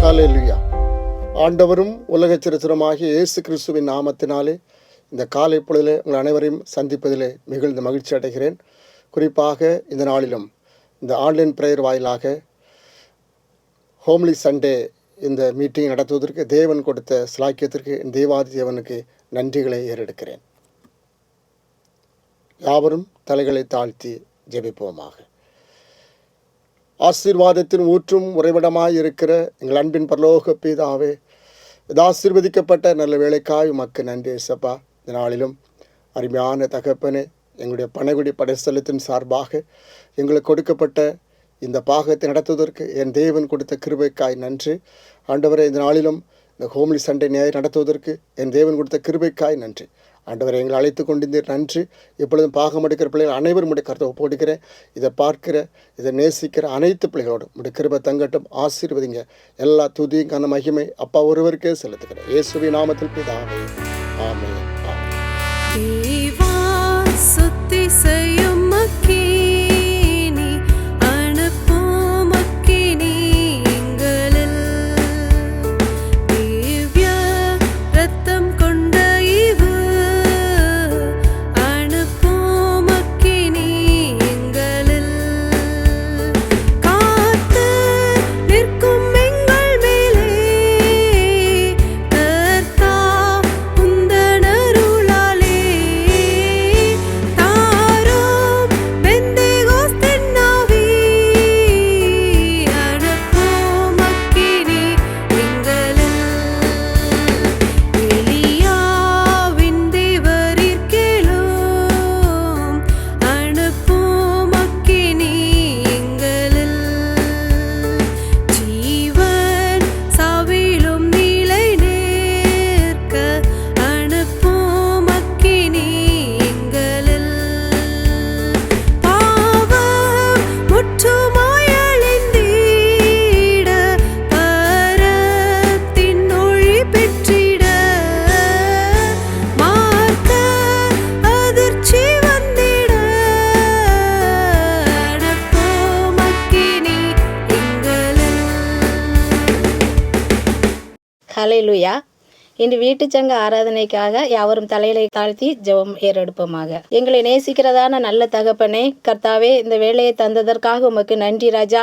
ஹல்லேலூயா. ஆண்டவரும் உலக சரித்திரமாகிய இயேசு கிறிஸ்துவின் நாமத்தினாலே இந்த காலை பொழுதிலே உங்கள் அனைவரையும் சந்திப்பதிலே மிகுந்த மகிழ்ச்சி அடைகிறேன். குறிப்பாக இந்த நாளிலும் இந்த ஆன்லைன் பிரேயர் வாயிலாக ஹோம்லி சண்டே இந்த மீட்டிங் நடத்துவதற்கு தேவன் கொடுத்த சிலாக்கியத்திற்கு தேவாதி தேவனுக்கு நன்றிகளை ஏறெடுக்கிறேன். யாவரும் தலைகளை தாழ்த்தி ஜெபிப்போமாக. ஆசீர்வாதத்தின் ஊற்றும் உறைவிடமாய் இருக்கிற எங்கள் அன்பின் பரலோக பிதாவே, இது ஆசீர்வதிக்கப்பட்ட நல்ல வேலைக்காய் உமக்கு நன்றி ஏசப்பா. இந்த நாளிலும் அருமையான தகப்பனே, எங்களுடைய பணகுடி படைத்தளத்தின் சார்பாக எங்களுக்கு கொடுக்கப்பட்ட இந்த பாகத்தை நடத்துவதற்கு என் தேவன் கொடுத்த கிருபைக்காய் நன்றி. ஆண்டவரே, இந்த நாளிலும் இந்த ஹோம்லி சண்டே நியாயம் நடத்துவதற்கு என் தேவன் கொடுத்த கிருபைக்காய் நன்றி. ஆண்டவரை எங்களை அழைத்து கொண்டிருந்தீர், நன்றி. இப்பொழுதும் பாகம் எடுக்கிற பிள்ளைகள் அனைவரும் உடைய கருத்தை ஒப்புக்கொடுக்கிறேன். இதை பார்க்கிற, இதை நேசிக்கிற அனைத்து பிள்ளைகளோடும் உடைய கிருபை தங்கட்டும். ஆசீர்வதிங்க. எல்லா துதியும் கன மகிமை அப்பா ஒருவருக்கே செலுத்துகிறேன். இயேசுவின் நாமத்தில் பிதாவே, ஆமென். ஹல்லேலூயா. இன்று வீட்டுச்சங்க ஆராதனைக்காக யாவரும் தலையிலை தாழ்த்தி ஜெபம் ஏறெடுப்போமாக. எங்களை நேசிக்கிறதான நல்ல தகப்பனே, கர்த்தாவே, இந்த வேலையை தந்ததற்காக உமக்கு நன்றி ராஜா.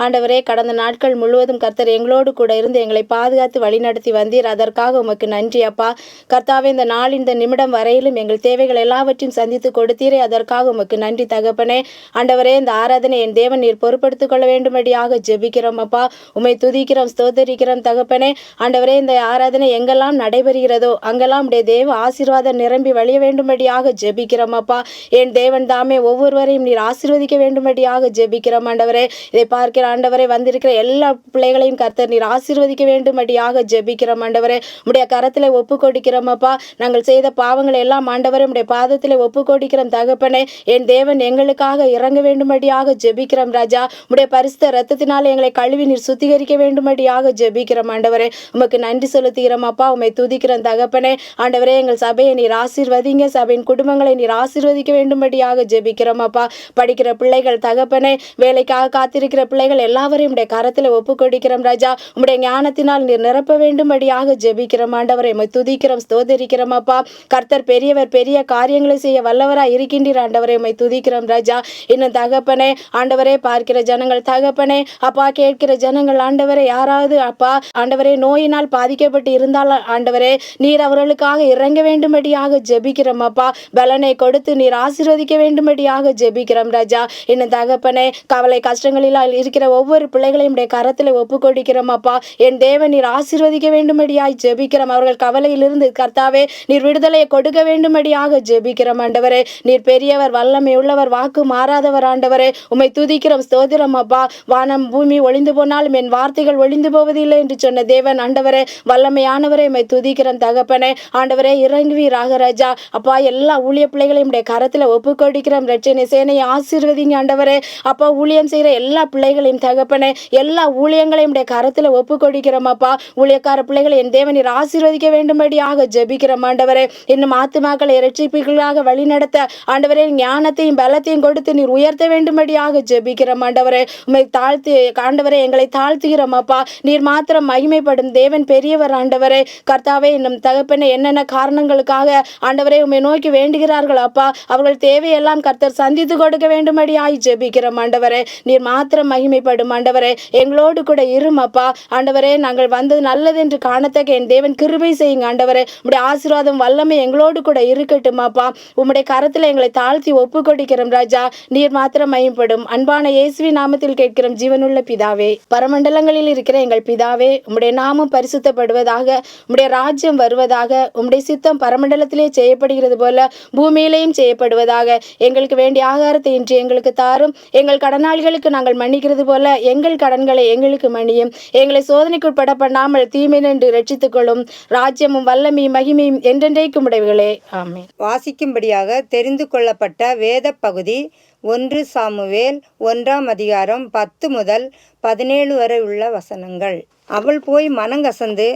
ஆண்டவரே, கடந்த நாட்கள் முழுவதும் கர்த்தர் எங்களோடு கூட இருந்து எங்களை பாதுகாத்து வழிநடத்தி வந்தீர். அதற்காக உமக்கு நன்றி அப்பா. கர்த்தாவே, இந்த நாள் இந்த நிமிடம் வரையிலும் எங்கள் தேவைகள் எல்லாவற்றையும் சந்தித்து கொடுத்தீரே, அதற்காக உமக்கு நன்றி தகப்பனே. ஆண்டவரே, இந்த ஆராதனை என் தேவன் நீர் பொறுப்படுத்திக் கொள்ள வேண்டும்படியாக ஜெபிக்கிறோம் அப்பா. உம்மை துதிக்கிறோம், ஸ்தோத்தரிக்கிறோம் தகப்பனே. ஆண்டவரே, இந்த ஆராதனை எங்கெல்லாம் நடைபெறுகிறதோ அங்கெல்லாம் உடைய தேவ ஆசீர்வாதம் நிரம்பி வழிய வேண்டும்படியாக ஜெபிக்கிறோம் அப்பா. என் தேவன் தாமே ஒவ்வொருவரையும் நீர் ஆசீர்வதிக்க வேண்டும்படியாக ஜெபிக்கிறோம் ஆண்டவரே. இதை பார்க்கிற ஆண்டவரே, வந்திருக்கிற எல்லா பிள்ளைகளையும் கர்த்தர் நீர் ஆசீர்வதிக்க வேண்டும்படியாக ஜெபிக்கிறோம் ஆண்டவரே. உடைய கரத்தில் ஒப்பு கொடுக்கிறோம் அப்பா. நாங்கள் செய்த பாவங்கள் எல்லாம் ஆண்டவரே உடைய பாதத்தில் ஒப்பு கொடுக்கிறோம் தகப்பனே. என் தேவன் எங்களுக்காக இறங்க வேண்டும்படியாக ஜெபிக்கிறோம் ராஜா. உடைய பரிசுத்த இரத்தத்தினால் எங்களை கழுவி நீர் சுத்திகரிக்க வேண்டும்படியாக ஜெபிக்கிறோம் ஆண்டவரே. உமக்கு நன்றி செலுத்துகிறோம் அப்பா. உம்மை துதிக்கிறோம் தகப்பனே. ஆண்டவரே, எங்கள் சபையை நீர் ஆசீர்வதிங்க. சபையின் குடும்பங்களை நீர் ஆசீர்வதிக்க வேண்டும்படியாக ஜெபிக்கிறோம் அப்பா. படிக்கிற பிள்ளைகள் தகப்பனே, வேலைக்காக காத்திருக்கிற பிள்ளைகள் எல்லாவரையும் உடைய கரத்தில் ஒப்பு கொடுக்கிறோம் ராஜா. உம்முடைய ஞானத்தினால் நீர் நிரப்ப வேண்டும்படியாக ஜெபிக்கிறோம் ஆண்டவரை. உம்மை துதிக்கிறோம், ஸ்தோத்தரிக்கிறோம் அப்பா. கர்த்தர் பெரியவர், பெரிய காரியங்களை செய்ய வல்லவராய் இருக்கின்றீர் ஆண்டவரை. உம்மை துதிக்கிறோம் ராஜா. இன்னும் தகப்பனே, ஆண்டவரே, பார்க்கிற ஜனங்கள் தகப்பனே அப்பா, கேட்கிற ஜனங்கள் ஆண்டவரை, யாராவது அப்பா ஆண்டவரே நோயினால் பாதிக்கப்பட்டு இருந்தால் ஆண்டவரே நீர் அவர்களுக்காக இறங்க வேண்டும்படியாக ஜெபிக்கிறோம் அப்பா. பலனை கொடுத்து நீர் ஆசீர்வதிக்க வேண்டும்படியாக ஜெபிக்கிறோம் ராஜா. இன்னும் தகப்பனே, கவலை கஷ்டங்களில் இருக்கிற ஒவ்வொரு பிள்ளைகளையும் உடைய கரத்தில் ஒப்பு கொடுக்கிறோம் அப்பா. என் தேவன் நீர் ஆசீர்வதிக்க வேண்டும்படியாய் ஜெபிக்கிறோம். அவர்கள் கவலையிலிருந்து கர்த்தாவே நீர் விடுதலையை கொடுக்க வேண்டும்படியாக ஜெபிக்கிறோம் ஆண்டவரே. நீர் பெரியவர், வல்லமை உள்ளவர், வாக்கு மாறாதவர் ஆண்டவரே. உம்மை துதிக்கிறோம், ஸ்தோத்திரம் அப்பா. வானம் பூமி ஒளிந்து போனாலும் என் வார்த்தைகள் ஒளிந்து போவதில்லை என்று சொன்ன தேவன் ஆண்டவரே, வல்லமையானவரே, உம்மை துதிக்கிறோம் தகப்பனே. ஆண்டவரே இறங்குவீராக ராஜா. அப்பா எல்லா ஊழிய பிள்ளைகளையும் உடைய கரத்துல ஒப்பு கொடுக்கிறோம். ரட்சணை சேனையை ஆசீர்வதிங்க ஆண்டவரே. அப்பா ஊழியம் செய்கிற எல்லா பிள்ளைகளையும் தகப்பனே, எல்லா ஊழியங்களையும் உடைய கரத்துல ஒப்பு கொடுக்கிறோம் அப்பா. ஊழியக்கார பிள்ளைகளை என் தேவன் நீர் ஆசீர்வதிக்க வேண்டும்படியாக ஜெபிக்கிறோம் ஆண்டவரே. இன்னும் ஆத்துமாக்களை இரட்சிப்புகளாக வழி நடத்த ஆண்டவரே ஞானத்தையும் பலத்தையும் கொடுத்து நீர் உயர்த்த வேண்டும்படியாக ஜெபிக்கிறோம் ஆண்டவரே. உம்மை தாழ்த்தி ஆண்டவரே எங்களை தாழ்த்துகிறோம் அப்பா. நீர் மாத்திரம் மகிமைப்படும் தேவன் பெரியவர் ஆண்டவரே. கர்த்தாவே இன்னும் தகப்பனே என்னென்ன காரணங்களுக்காக ஆண்டவரே உம்மை நோக்கி வேண்டுகிறார்கள் அப்பா, அவர்கள் தேவையெல்லாம் கர்த்தர் சந்தித்து கொடுக்க வேண்டும்படியாய் ஜெபிக்கிறோம் ஆண்டவரே. நீர் மாத்திரம் மகிமைப்படும் ஆண்டவரே. எங்களோடு கூட இரும் அப்பா. ஆண்டவரே நாங்கள் வந்தது நல்லது என்று காணத்தக்க என் தேவன் கிருபை செய்யுங்க ஆண்டவரே. உம்முடைய ஆசீர்வாதம் வல்லமை எங்களோடு கூட இருக்கட்டும் அப்பா. உம்முடைய கரத்தில் எங்களை தாழ்த்தி ஒப்பு கொடுக்கிறோம் ராஜா. நீர் மாத்திரம் மகிமைப்படும். அன்பான இயேசுவின் நாமத்தில் கேட்கிறோம் ஜீவனுள்ள பிதாவே. பரமண்டலங்களில் இருக்கிற எங்கள் பிதாவே, உம்முடைய நாமம் பரிசுத்தப்படுவதாக, உம்முடைய ராஜ்யம் வருவதாக, உம்முடைய சித்தம் பரமண்டலத்திலே செய்யப்படுகிறது போல பூமியிலேயும் செய்யப்படுவதாக. எங்களுக்கு வேண்டிய ஆகாரத்தை இன்று எங்களுக்கு தாரும். எங்கள் கடனாளிகளுக்கு நாங்கள் மன்னிக்கிறது போல எங்கள் கடன்களை எங்களுக்கு மன்னியும். எங்களை சோதனைக்குட்பட பண்ணாமல் தீமை நின்று ரட்சித்துக் கொள்ளும். ராஜ்யமும் வல்லமையும் மகிமையும் என்றென்றைக்கும் உடையவர்களே. ஆமென். வாசிக்கும்படியாக தெரிந்து கொள்ளப்பட்ட வேத பகுதி 1 சாமுவேல் 1ஆம் அதிகாரம் 10 முதல் 17 வரை உள்ள வசனங்கள். அவள் போய் மனங்கசந்து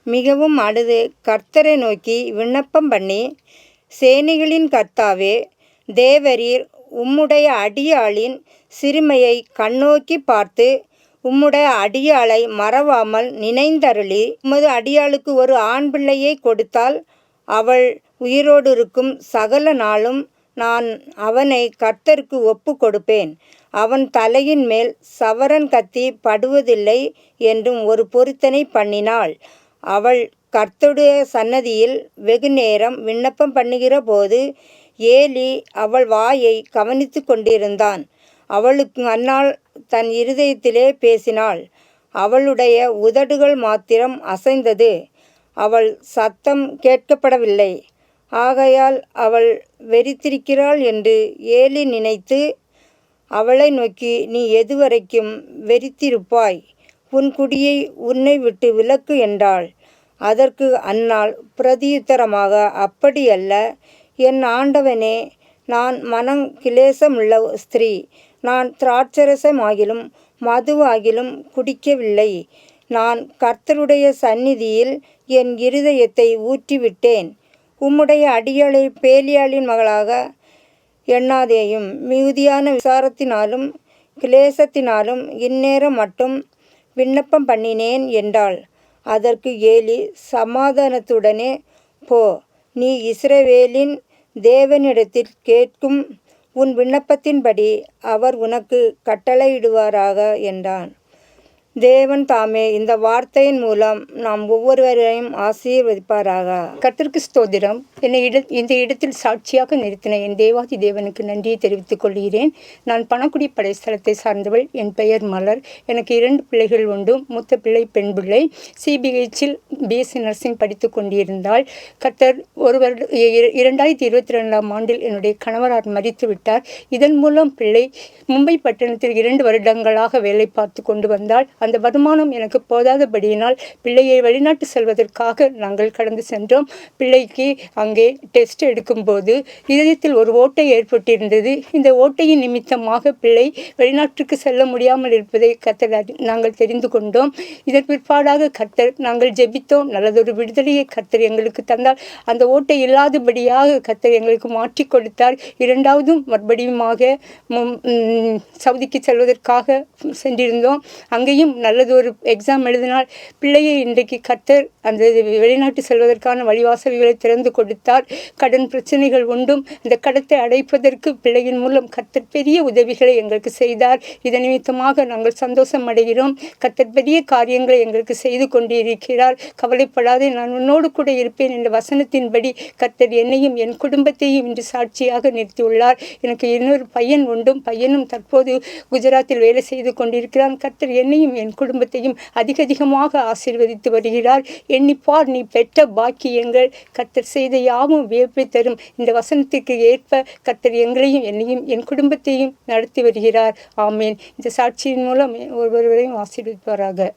மிகவும் அழுது கர்த்தரை நோக்கி விண்ணப்பம் பண்ணி, சேனைகளின் கர்த்தாவே, தேவரீர் உம்முடைய அடியாளின் சிறுமையை கண்ணோக்கி பார்த்து உம்முடைய அடியாளை மறவாமல் நினைந்தருளி உமது அடியாளுக்கு ஒரு ஆண் பிள்ளையை கொடுத்தால் அவள் உயிரோடு இருக்கும் சகல நாளும் நான் அவனை கர்த்தருக்கு ஒப்பு கொடுப்பேன். அவன் தலையின் மேல் சவரன் கத்தி படுவதில்லை என்றும் ஒரு பொருத்தனை பண்ணினாள். அவள் கர்த்தருடைய சன்னதியில் வெகு நேரம் விண்ணப்பம் பண்ணுகிற போது ஏலி அவள் வாயை கவனித்து கொண்டிருந்தான். அவளுக்கு அன்னாள் தன் இருதயத்திலே பேசினாள். அவளுடைய உதடுகள் மாத்திரம் அசைந்தது. அவள் சத்தம் கேட்கப்படவில்லை. ஆகையால் அவள் வெறித்திருக்கிறாள் என்று ஏலி நினைத்து அவளை நோக்கி, நீ எதுவரைக்கும் வெறித்திருப்பாய்? உன் குடியை உன்னை விட்டு விலக்கு என்றாள். அதற்கு அன்னாள் பிரதியுத்தரமாக, அப்படியல்ல என் ஆண்டவனே, நான் மனம் கிளேசமுள்ள ஸ்திரீ. நான் திராட்சரசமாகிலும் மதுவாகிலும் குடிக்கவில்லை. நான் கர்த்தருடைய சந்நிதியில் என் இருதயத்தை ஊற்றிவிட்டேன். உம்முடைய அடியாளை பேலியாளின் மகளாக எண்ணாதேயும். மிகுதியான விசாரத்தினாலும் கிளேசத்தினாலும் இந்நேரம் மட்டும் விண்ணப்பம் பண்ணினேன் என்றாள். அதற்கு ஏலி சமாதானத்துடனே, போ, நீ இஸ்ரவேலின் தேவனிடத்தில் கேட்கும் உன் விண்ணப்பத்தின்படி அவர் உனக்கு கட்டளையிடுவாராக என்றான். தேவன் தாமே இந்த வார்த்தையின் மூலம் நாம் ஒவ்வொருவரையும் ஆசீர்வதிப்பாராக. கர்த்தருக்கு ஸ்தோத்திரம். என்னை இந்த இடத்தில் சாட்சியாக நிறுத்தின என் தேவாதி தேவனுக்கு நன்றியை தெரிவித்துக் கொள்கிறேன். நான் பணக்குடி படைஸ்தலத்தை சார்ந்தவள். என் பெயர் மலர். எனக்கு 2 பிள்ளைகள் உண்டு. மூத்த பிள்ளை பெண் பிள்ளை. CBHல் BSc நர்சிங் படித்து கொண்டிருந்தாள். கர்த்தர் 2022ஆம் ஆண்டில் என்னுடைய கணவரார் மரித்து விட்டார். இதன் மூலம் பிள்ளை மும்பை பட்டணத்தில் 2 வருடங்களாக வேலை பார்த்து கொண்டு வந்தாள். அந்த வருமானம் எனக்கு போதாதபடியினால் பிள்ளையை வெளிநாட்டு செல்வதற்காக நாங்கள் கடந்து சென்றோம். பிள்ளைக்கு அங்கே டெஸ்ட் எடுக்கும்போது இதயத்தில் ஒரு ஓட்டை ஏற்பட்டிருந்தது. இந்த ஓட்டையின் நிமித்தமாக பிள்ளை வெளிநாட்டுக்கு செல்ல முடியாமல் இருப்பதை கர்த்தர் நாங்கள் தெரிந்து கொண்டோம். இதன் பிற்பாடாக கர்த்தர் நாங்கள் ஜெபித்தோம். நல்லதொரு விடுதலையை கர்த்தர் எங்களுக்கு தந்தால் அந்த ஓட்டை இல்லாதபடியாக கர்த்தர் எங்களுக்கு மாற்றி கொடுத்தார். 2வதும் மறுபடியுமாக சவுதிக்கு செல்வதற்காக சென்றிருந்தோம். அங்கேயும் நல்லது ஒரு எக்ஸாம் எழுதினால் பிள்ளையை இன்றைக்கு கர்த்தர் அந்த வெளிநாட்டு செல்வதற்கான வழிவாசல்களை திறந்து கொடுத்தார். கடன் பிரச்சனைகள் உண்டும். இந்த கடத்தை அடைப்பதற்கு பிள்ளையின் மூலம் கர்த்தர் பெரிய உதவிகளை எங்களுக்கு செய்தார். இதன் நிமித்தமாக நாங்கள் சந்தோஷம் அடைகிறோம். கர்த்தர் பெரிய காரியங்களை எங்களுக்கு செய்து கொண்டிருக்கிறார். கவலைப்படாதே, நான் உன்னோடு கூட இருப்பேன் என்ற வசனத்தின்படி கர்த்தர் என்னையும் என் குடும்பத்தையும் இன்று சாட்சியாக நிறுத்தியுள்ளார். எனக்கு இன்னொரு பையன் உண்டும். பையனும் தற்போது குஜராத்தில் வேலை செய்து கொண்டிருக்கிறான். கர்த்தர் என்னையும் என் குடும்பத்தையும் அதிகமாக ஆசீர்வதித்து வருகிறார். எண்ணிப்பார், நீ பெற்ற பாக்கியங்கள். கர்த்தர் செய்த யாவும் வியப்பை தரும். இந்த வசனத்திற்கு ஏற்ப கர்த்தர் எங்களையும் என்னையும் என் குடும்பத்தையும் நடத்தி வருகிறார். ஆமேன். இந்த சாட்சியின் மூலம் ஒவ்வொருவரையும் ஆசீர்வதிப்பாராக.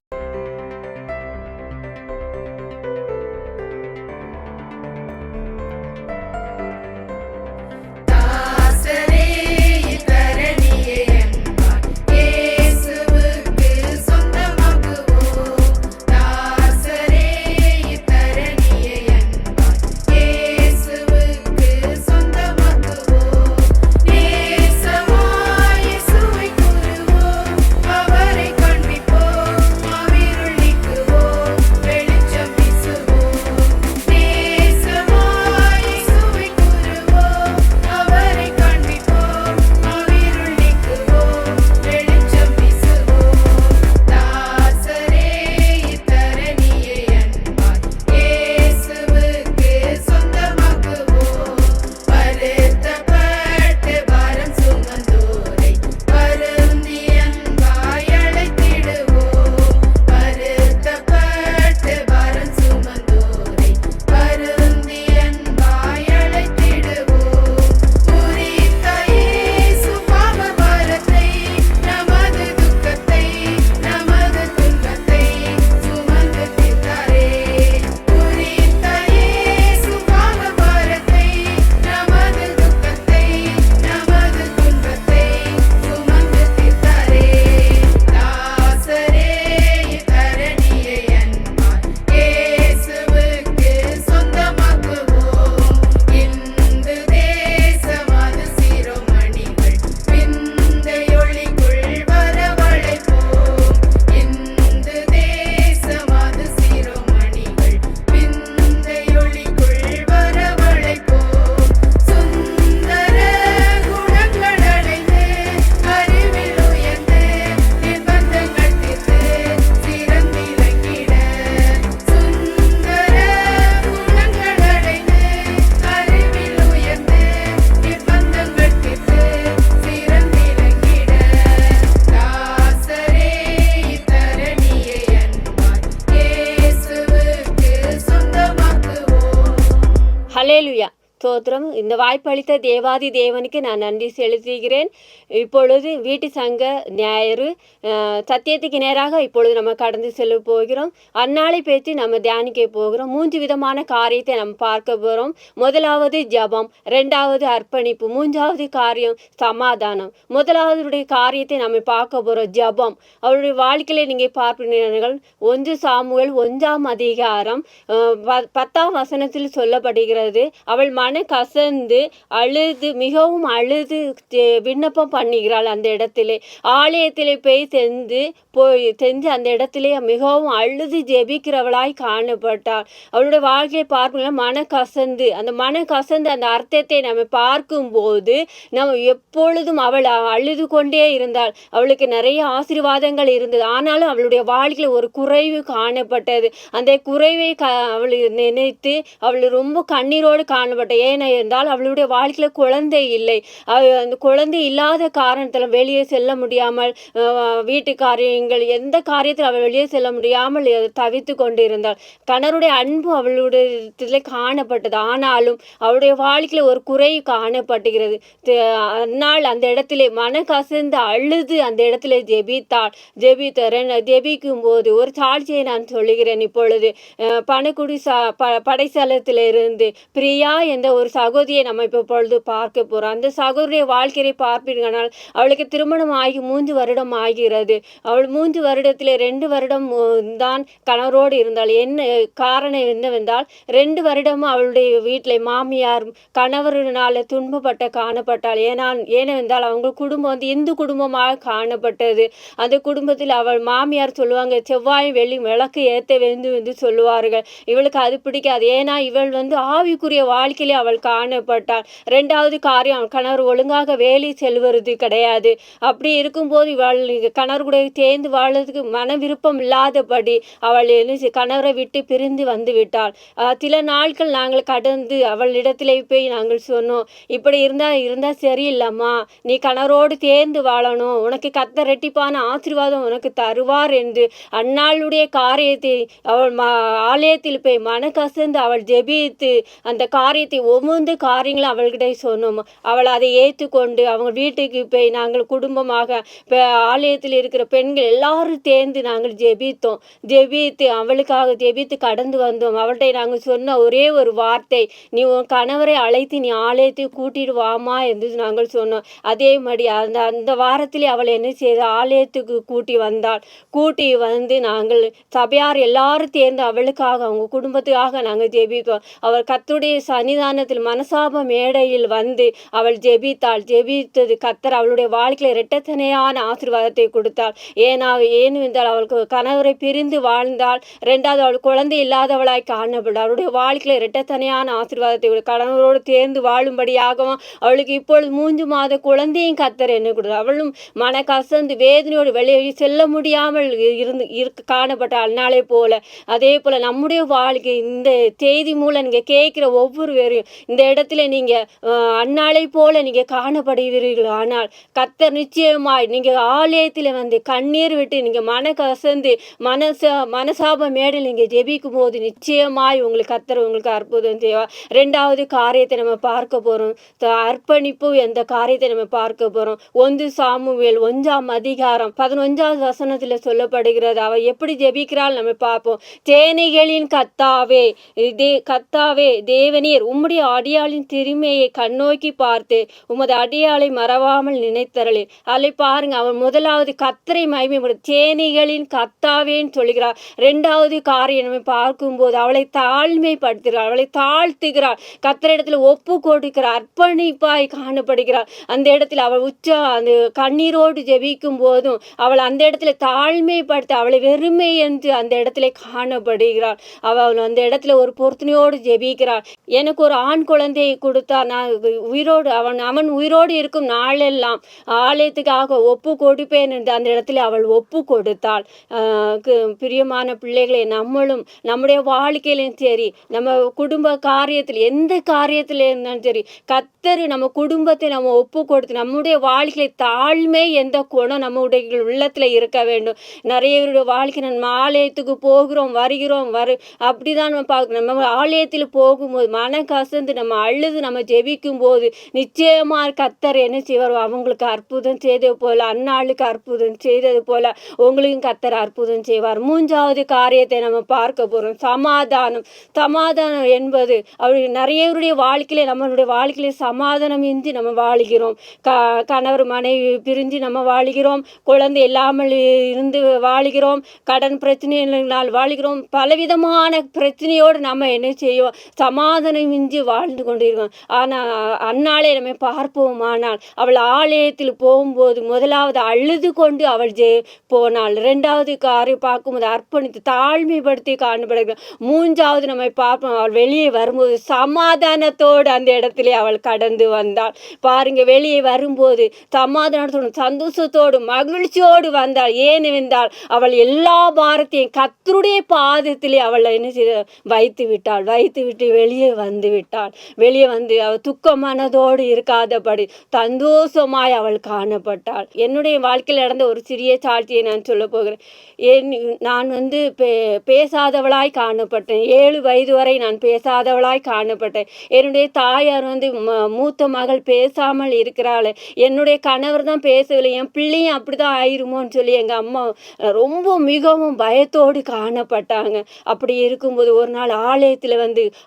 அல்லேலூயா. ஸ்தோத்திரம். இந்த வாய்ப்பளித்த தேவாதி தேவனுக்கு நான் நன்றி செலுத்துகிறேன். இப்பொழுது வீட்டு சங்க ஞாயிறு சத்தியத்துக்கு நேராக இப்பொழுது நம்ம கடந்து செல்ல போகிறோம். அந்நாளை பற்றி நம்ம தியானிக்க போகிறோம். 3 விதமான காரியத்தை நம்ம பார்க்க போகிறோம். முதலாவது ஜபம், 2வது அர்ப்பணிப்பு, 3வது காரியம் சமாதானம். முதலாவதுடைய காரியத்தை நம்ம பார்க்க போகிறோம், ஜபம். அவருடைய வாழ்க்கையில நீங்கள் பார்ப்பீர்கள். 1 சாமுவேல் 1ஆம் அதிகாரம் 10ஆம் வசனத்தில் சொல்லப்படுகிறது. அவள் மன கசந்து அழுது மிகவும் அழுது விண்ணப்பம் பண்ணுகிறாள். அந்த இடத்திலே ஆலயத்திலே செஞ்சு அந்த இடத்திலே மிகவும் அழுது ஜெபிக்கிறவளாய் காணப்பட்டாள். அவளுடைய வாழ்க்கையை பார்ப்பீங்கன்னா மன கசந்து, அந்த அர்த்தத்தை நம்ம பார்க்கும்போது நம்ம எப்பொழுதும் அவள் அழுது கொண்டே இருந்தாள். அவளுக்கு நிறைய ஆசீர்வாதங்கள் இருந்தது. ஆனாலும் அவளுடைய வாழ்க்கையில் ஒரு குறைவு காணப்பட்டது. அந்த குறைவை அவள் நினைத்து அவள் ரொம்ப கண்ணீரோடு காணப்பட்ட. ஏனென்றால் அவளுடைய வாழ்க்கையில் குழந்தை இல்லை. அந்த குழந்தை இல்லாத காரணத்தில் வெளியே செல்ல முடியாமல், வீட்டு காரியங்கள் எந்த காரியத்தில் அவள் வெளியே செல்ல முடியாமல் தவித்து கொண்டிருந்தாள். கணவருடைய அன்பு அவளுடைய காணப்பட்டது. ஆனாலும் அவளுடைய வாழ்க்கையில் ஒரு குறை காணப்படுகிறது. அந்நாள் அந்த இடத்திலே மன கசந்து அழுது அந்த இடத்திலே ஜெபிக்கும் போது ஒரு சாட்சியை நான் சொல்லுகிறேன். இப்பொழுது பணக்குடி படைத்தளத்திலிருந்து பிரியா என்ற ஒரு சகோதரியை நம்ம இப்பொழுது பார்க்க போகிறோம். அந்த சகோதரியை வாழ்க்கையை பார்ப்பீர்களானால் அவளுக்கு திருமணம் ஆகி 3 வருடம் ஆகிறது. அவள் 3 வருடத்தில் 2 வருடம் தான் கணவரோடு இருந்தாள். என்ன காரணம் என்னவென்றால் 2 வருடமும் அவளுடைய வீட்டில் மாமியார் கணவரினால் துன்பப்பட்ட காணப்பட்டாள். ஏனென்றால் அவங்க குடும்பம் இந்து குடும்பமாக காணப்பட்டது. அந்த குடும்பத்தில் அவள் மாமியார் சொல்லுவாங்க, செவ்வாய் வெள்ளி விளக்கு ஏற்ற வேண்டும் என்று சொல்லுவார்கள். இவளுக்கு அது பிடிக்காது. ஏன்னா இவள் ஆவிக்குரிய வாழ்க்கையிலே அவள் காணப்பட்டாள். 2வது காரியம், அவள் கணவர் ஒழுங்காக வேலை செல்வது கிடையாது. அப்படி இருக்கும்போது இவள் கணவர் கூட சேர்ந்து வாழ்றதுக்கு மன விருப்பம் இல்லாதபடி அவள் கணவரை விட்டு பிரிந்து வந்து விட்டாள். சில நாட்கள் நாங்கள் கடந்து அவளிடத்திலே போய் நாங்கள் சொன்னோம், இப்படி இருந்தா சரியில்லம்மா, நீ கணவரோடு சேர்ந்து வாழணும், உனக்கு கர்த்தர் இரட்டிப்பான ஆசீர்வாதம் உனக்கு தருவார் என்று அந்நாளுடைய காரியத்தை அவள் ஆலயத்தில் போய் மன கசந்து அவள் ஜெபித்து அந்த காரியத்தை ஒவ்வொரு காரியங்களும் அவள்கிட்ட சொன்னோம். அவள் அதை ஏற்றுக்கொண்டு அவங்க வீட்டுக்கு போய் நாங்கள் குடும்பமாக ஆலயத்தில் இருக்கிற பெண்கள் எல்லாரும் சேர்ந்து நாங்கள் ஜெபித்து அவளுக்காக ஜெபித்து கடந்து வந்தோம். அவள்கிட்ட நாங்கள் சொன்ன ஒரே ஒரு வார்த்தை, நீ உன் கணவரை அழைத்து நீ ஆலயத்தை கூட்டிட்டு வாமா என்று நாங்கள் சொன்னோம். அதே மாதிரி அந்த வாரத்திலே அவள் என்ன செய்த, ஆலயத்துக்கு கூட்டி வந்து நாங்கள் சபையார் எல்லாரும் சேர்ந்து அவளுக்காக அவங்க குடும்பத்துக்காக நாங்கள் ஜெபித்தோம். அவள் கர்த்தருடைய சன்னிதானத்தில் மனசாப மேடையில் வந்து அவள் ஜெபித்தது கர்த்தர் அவளுடைய வாழ்க்கையில் இரட்டத்தனையான ஆசீர்வாதத்தை கொடுத்தாள். ஏனென்றால் அவளுக்கு கணவரை பிரிந்து வாழ்ந்தாள். 2வது அவள் குழந்தை இல்லாதவளாய் காணப்பட்டாள். அவளுடைய வாழ்க்கையில் இரட்டத்தனையான ஆசீர்வாதத்தை கணவரோடு சேர்ந்து வாழும்படியாகவும் அவளுக்கு இப்பொழுது 3 மாத குழந்தையும் கர்த்தர் என்ன கொடுத்தார். அவளும் மன கசந்து வேதனையோடு வெளியே செல்ல முடியாமல் காணப்பட்டாள். அந்நாளை போல அதே போல நம்முடைய வாழ்க்கை இந்த செய்தி மூலம் நீங்க கேட்கிற ஒவ்வொருவரையும் இந்த இடத்துல நீங்க அந்நாளை போல நீங்க காணப்படுவீர்கள். ஆனால் கர்த்தர் நிச்சயமாய் நீங்க ஆலயத்தில் வந்து கண்ணீர் விட்டு நீங்க மன கசந்து மனசாப மேடையில் நீங்க ஜெபிக்கும் போது நிச்சயமாய் கர்த்தர் உங்களுக்கு அற்புதம் செய்வார். 2வது காரியத்தை நம்ம பார்க்க போறோம், அர்ப்பணிப்பு என்ற காரியத்தை நம்ம பார்க்க போறோம். 1 சாமுவேல் 1ஆம் அதிகாரம் 11வது வசனத்துல சொல்லப்படுகிறது. அவ எப்படி ஜெபிக்கிறாள் நம்ம பார்ப்போம். சேனைகளின் கர்த்தாவே தேவனீர் உம்முடைய அடியாளின் திருமையை கண்ணோக்கி பார்த்து உமது அடியாளை மறவாமல் நினைத்தரலே. அதை பாருங்க, அவன் முதலாவது கர்த்தரை மகிமைப்படும் சேனைகளின் கர்த்தாவேன்னு சொல்லுகிறார். 2வது காரியம் நம்ம பார்க்கும்போது அவளை தாழ்மைப்படுத்துகிறார், அவளை தாழ்த்துகிறார், கர்த்தரிடத்துல ஒப்பு கொடுக்கிறார், அர்ப்பணிப்பாய் காணப்படுகிறார். அந்த இடத்துல அவள் அந்த கண்ணீரோடு ஜெபிக்கும் போதும் அவள் அந்த இடத்துல தாழ்மைப்படுத்த அவளை வெறுமை என்று அந்த இடத்துல காணப்படுகிறாள். அவள் அந்த இடத்துல ஒரு பொருத்தனையோடு ஜெபிக்கிறாள். எனக்கு ஒரு ஆண் குழந்தையை கொடுத்தார், நான் உயிரோடு அவன் உயிரோடு இருக்கும் நாளெல்லாம் ஆலயத்துக்காக ஒப்பு கொடுப்பேன் என்று அந்த இடத்துல அவள் ஒப்பு கொடுத்தாள். பிரியமான பிள்ளைகளை, நம்மளும் நம்முடைய வாழ்க்கையிலும் சரி, நம்ம குடும்ப காரியத்தில் எந்த காரியத்தில் இருந்தாலும் சரி, கர்த்தர் நம்ம குடும்பத்தை நம்ம ஒப்பு கொடுத்து நம்முடைய வாழ்க்கையில தாழ்மை எந்த குணம் நம்முடைய உள்ளத்துல இருக்க வேண்டும். நிறைய பேருடைய வாழ்க்கை நம்ம ஆலயத்துக்கு போகிறோம் வருகிறோம் அப்படிதான் நம்ம பார்க்கணும். நம்ம ஆலயத்தில் போகும்போது மன கசந்து கசந்து நம்ம அழுது நம்ம ஜெபிக்கும் போது நிச்சயமா கர்த்தர் என்ன செய்வார்? அவங்களுக்கு அற்புதம் செய்தது போல, அன்னாளுக்கு அற்புதம் செய்தது போல உங்களுக்கும் கர்த்தர் அற்புதம் செய்வார். மூன்றாவது காரியத்தை நம்ம பார்க்க போறோம், சமாதானம். சமாதானம் என்பது அவருடைய நிறையவருடைய வாழ்க்கையில, நம்மளுடைய வாழ்க்கையில சமாதானம் இன்றி நம்ம வாழுகிறோம். கணவர் மனைவி பிரிஞ்சு நம்ம வாழுகிறோம், குழந்தை இல்லாமல் இருந்து வாழுகிறோம், கடன் பிரச்சனைகளால் வாழுகிறோம், பலவிதமான பிரச்சனையோடு நம்ம என்ன செய்வோம்? சமாதானம் இன்றி வாழ்ந்து கொண்டிருக்கோம். ஆனால் அந்நாளே நம்ம பார்ப்போம். ஆனால் அவள் ஆலயத்தில் போகும்போது முதலாவது அழுது கொண்டு அவள் போனாள். இரண்டாவது காரை பார்க்கும்போது அர்ப்பணித்து தாழ்மைப்படுத்தி காணப்படுகிறாள். மூன்றாவது நம்ம பார்ப்போம், அவள் வெளியே வரும்போது சமாதானத்தோடு அந்த இடத்திலே அவள் கடந்து வந்தாள். பாருங்க, வெளியே வரும்போது சமாதானத்தோடு சந்தோஷத்தோடு மகிழ்ச்சியோடு வந்தாள். ஏன் வந்தாள்? அவள் எல்லா பாரத்தையும் கர்த்தருடைய பாதத்திலே அவள் என்ன செய்த வைத்து விட்டாள். வைத்து விட்டு வெளியே வந்து விட்டாள். வெளியே வந்து அவள் துக்க மனதோடு இருக்காதபடி சந்தோஷமாய் அவள் காணப்பட்டாள். என்னுடைய வாழ்க்கையில் நடந்த ஒரு சிறிய சாட்சியை நான் சொல்ல போகிறேன். நான் பேசாதவளாய் காணப்பட்டேன். 7 வயது வரை நான் பேசாதவளாய் காணப்பட்டேன். என்னுடைய தாயார் மூத்த மகள் பேசாமல் இருக்கிறாள், என்னுடைய கணவர் தான் பேசவில்லை, என் பிள்ளையும் அப்படிதான் ஆயிருமோன்னு சொல்லி எங்கள் அம்மா ரொம்ப மிகவும் பயத்தோடு காணப்பட்டாங்க. அப்படி இருக்கும்போது ஒரு நாள் ஆலயத்தில்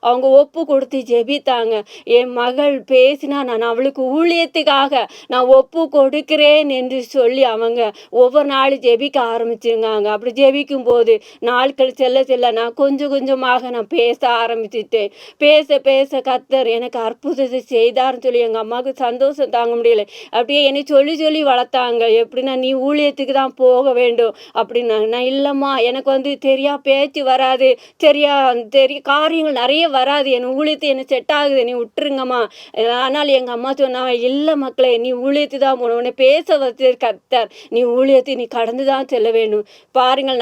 அவங்க ஒப்பு கொடுத்து ஜெபித்தாங்க. என் மகள் பேசினா நான் அவளுக்கு ஊழியத்துக்காக நான் ஒப்பு கொடுக்கிறேன் என்று சொல்லி அவங்க ஒவ்வொரு நாளும் ஜெபிக்க ஆரம்பிச்சிருந்தாங்க. அப்படி ஜெபிக்கும் போது நாட்கள் செல்ல செல்ல நான் கொஞ்சம் கொஞ்சமாக நான் பேச ஆரம்பிச்சிட்டேன். பேச பேச கர்த்தர் எனக்கு அற்புதத்தை செய்தார்னு சொல்லி எங்கள் அம்மாவுக்கு சந்தோஷம் தாங்க முடியல. அப்படியே என்னை சொல்லி சொல்லி வளர்த்தாங்க. எப்படின்னா, நீ ஊழியத்துக்கு தான் போக வேண்டும் அப்படின்னாங்க. நான் இல்லைம்மா, எனக்கு தெரியா பேச்சு வராது, தெரிய காரியங்கள் நிறைய வராது, என் ஊழியத்து என்ன செட் ஆகுது, நீ விட்டுருங்கம்மா. ஆனால் எங்கள் அம்மா சொன்னாங்க, இல்லை மக்களே, நீ ஊழியத்து தான் போகணும், உன்னை பேச வச்சு கர்த்தர், நீ ஊழியத்தை நீ கடந்து தான் செல்ல வேண்டும். பாருங்கள்,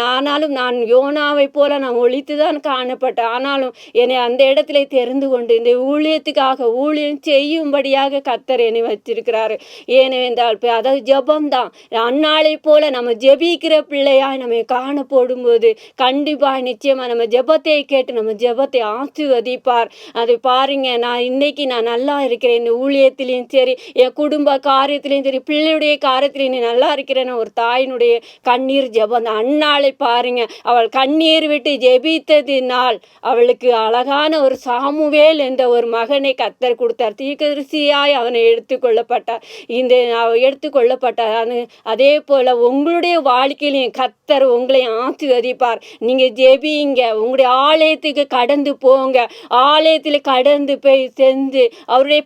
நான் யோனாவை போல நான் ஒழித்து தான் காணப்பட்டேன். ஆனாலும் என்னை அந்த இடத்துல தெரிந்து கொண்டு இந்த ஊழியத்துக்காக ஊழியம் செய்யும்படியாக கர்த்தர் என்னை வச்சிருக்கிறாரு. ஏனென்றால் அதாவது ஜெபம்தான். அந்நாளை போல நம்ம ஜெபிக்கிற பிள்ளையாய் நம்ம காணப்படும்போது கண்டிப்பாக நிச்சயமாக நம்ம ஜெபத்தை கேட்டு நம்ம ஜெபத்தை ஆசீர்வதிப்பார். அது பாருங்க, இன்னைக்கு நான் நல்லா இருக்கிறேன், இந்த ஊழியத்திலையும் சரி, என் குடும்ப காரியத்திலையும் சரி, பிள்ளையுடைய காரியத்திலையும் நீ நல்லா இருக்கிறேன்னு ஒரு தாயினுடைய கண்ணீர் ஜெபம். அந்நாளை பாருங்க, அவள் கண்ணீர் விட்டு ஜெபித்ததினால் அவளுக்கு அழகான ஒரு சாமுவேல் என்ற ஒரு மகனை கர்த்தர் கொடுத்தார். தீர்க்கதரிசியாய் அவனை எடுத்துக்கொள்ளப்பட்டார். அதே போல உங்களுடைய வாழ்க்கையிலையும் கர்த்தர் உங்களை ஆசீர்வதிப்பார். நீங்க ஜெபிங்க, உங்களுடைய ஆலயத்துக்கு கடந்து போங்க, ஆலயத்தில் கடந்து போய் சென்று அவருடைய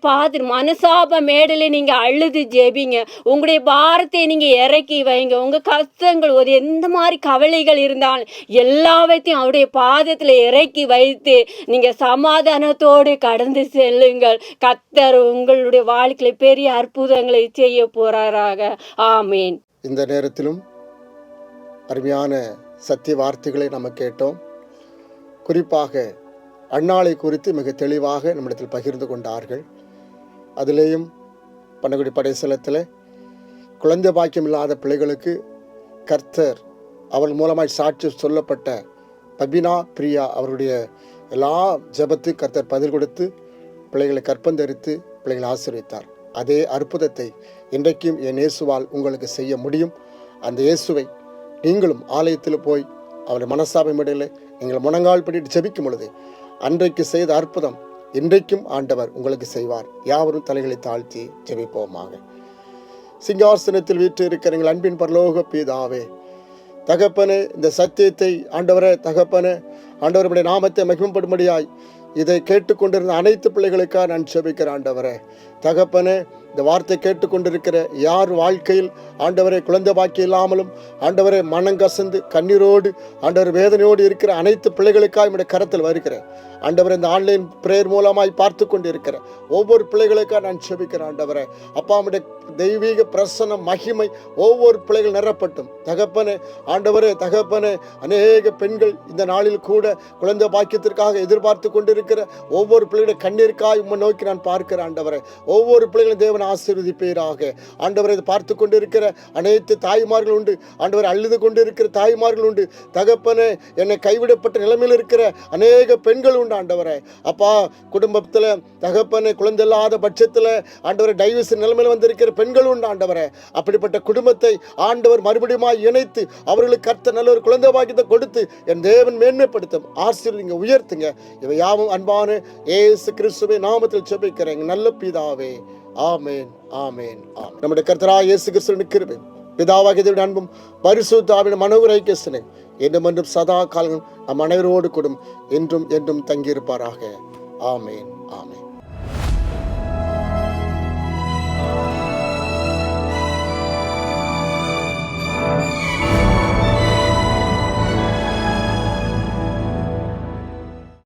மனசாப மேடலை நீங்க அழுது ஜெபிங்க. உங்களுடைய பாரத்தை நீங்க இறக்கி வைங்க. உங்க கஷ்டங்கள் எந்த மாதிரி கவலைகள் இருந்தாலும் எல்லாவற்றையும் அவருடைய பாதத்தில் இறக்கி வைத்து நீங்க சமாதானத்தோடு கடந்து செல்லுங்கள். கர்த்தர் உங்களுடைய வாழ்க்கையில பெரிய அற்புதங்களை செய்ய போறாராக. ஆமேன். இந்த நேரத்திலும் அருமையான சத்திய வார்த்தைகளை நம்ம கேட்டோம். குறிப்பாக அன்னாளை குறித்து மிக தெளிவாக நம்மிடத்தில் பகிர்ந்து கொண்டார்கள். அதிலேயும் பண்ணகுடி படைசலத்தில் குழந்தை பாக்கியம் இல்லாத பிள்ளைகளுக்கு கர்த்தர் அவள் மூலமாய் சாட்சி சொல்லப்பட்ட பபினா பிரியா அவருடைய எல்லா ஜெபத்துக்கு கர்த்தர் பதில் கொடுத்து பிள்ளைகளை கற்பந்தரித்து பிள்ளைகளை ஆசீர்வதித்தார். அதே அற்புதத்தை இன்றைக்கும் என் இயேசுவால் உங்களுக்கு செய்ய முடியும். அந்த இயேசுவை நீங்களும் ஆலயத்தில் போய் அவருடைய மனசாபம் இடையில நீங்கள் முழங்கால் படிட்டு ஜெபிக்கும் பொழுது அன்றைக்கு செய்த அற்புதம் இன்றைக்கும் ஆண்டவர் உங்களுக்கு செய்வார். யாவரும் தலைகளை தாழ்த்தி ஜெபிப்போமாக. சிங்காசனத்தில் வீற்று இருக்கிற எங்கள் அன்பின் பரலோக பிதாவே, தகப்பனே, இந்த சத்தியத்தை ஆண்டவரே, தகப்பனே, ஆண்டவருடைய நாமத்தை மகிமைப்படும்படியாய் இதை கேட்டுக்கொண்டிருந்த அனைத்து பிள்ளைகளுக்காக நான் ஜெபிக்கிறேன். ஆண்டவரே, தகப்பனே, இந்த வார்த்தை கேட்டுக்கொண்டிருக்கிற யார் வாழ்க்கையில் ஆண்டவரை குழந்தை பாக்கி இல்லாமலும் ஆண்டவரை மனங்கசந்து கண்ணீரோடு ஆண்டவர் வேதனையோடு இருக்கிற அனைத்து பிள்ளைகளுக்காக என்னுடைய கரத்தில் வருகிறேன். ஆண்டவரை இந்த ஆன்லைன் பிரேயர் மூலமாய் பார்த்து கொண்டு இருக்கிற ஒவ்வொரு பிள்ளைகளுக்காக நான் ஜெபிக்கிறேன். ஆண்டவரை அப்பாவுடைய தெய்வீக பிரசன்ன மகிமை ஒவ்வொரு பிள்ளைகள் நிரப்பட்டும். தகப்பனே, ஆண்டவரே, தகப்பனே, அநேக பெண்கள் இந்த நாளில் கூட குழந்தை பாக்கியத்திற்காக எதிர்பார்த்து கொண்டிருக்கிற ஒவ்வொரு பிள்ளைகளுடைய கண்ணீருக்காக உம்மை நோக்கி நான் பார்க்கிறேன். ஆண்டவரை ஒவ்வொரு பிள்ளைகளும் தேவன் ஆசீர்வதிப்பீராக. ஆண்டவரை இதை பார்த்து கொண்டிருக்கிற அனைத்து தாய்மார்கள் உண்டு, ஆண்டவர் அழுது கொண்டிருக்கிற தாய்மார்கள் உண்டு. தகப்பனே, என்னை கைவிடப்பட்ட நிலைமையில் இருக்கிற அநேக பெண்கள் உண்டு. உண்டு ஆண்டவரே. அப்பா, குடும்பத்தில் தகப்பனை குழந்தை இல்லாத பட்சத்தில் ஆண்டவரை டைவர்ஸ் நிலைமையில் வந்திருக்கிற பெண்கள் உண்டு ஆண்டவரே. அப்படிப்பட்ட குடும்பத்தை ஆண்டவர் மறுபடியும் இணைத்து அவர்களுக்கு கர்த்தர் நல்ல ஒரு குழந்தை பாக்கியத்தை கொடுத்து என் தேவன் மேன்மைப்படுத்தும், ஆசீர்வதிங்க, உயர்த்துங்க. இவை யாவும் அன்பான இயேசு கிறிஸ்துவின் நாமத்தில் ஜெபிக்கிறேன் நல்ல பிதாவே. ஆமேன், ஆமேன், ஆமேன். நம்முடைய கர்த்தராகிய இயேசு கிறிஸ்துவின் கிருபை, பிதாவாகிய தேவனுடைய அன்பும் பரிசுத்த ஆவியின் மனோகர ஐக்கியத்திலும் என்றும் என்றும் சதா காலங்களும் நம் அனைவரோடு கூடும் என்றும் என்றும் தங்கியிருப்பாராக. ஆமேன், ஆமேன்.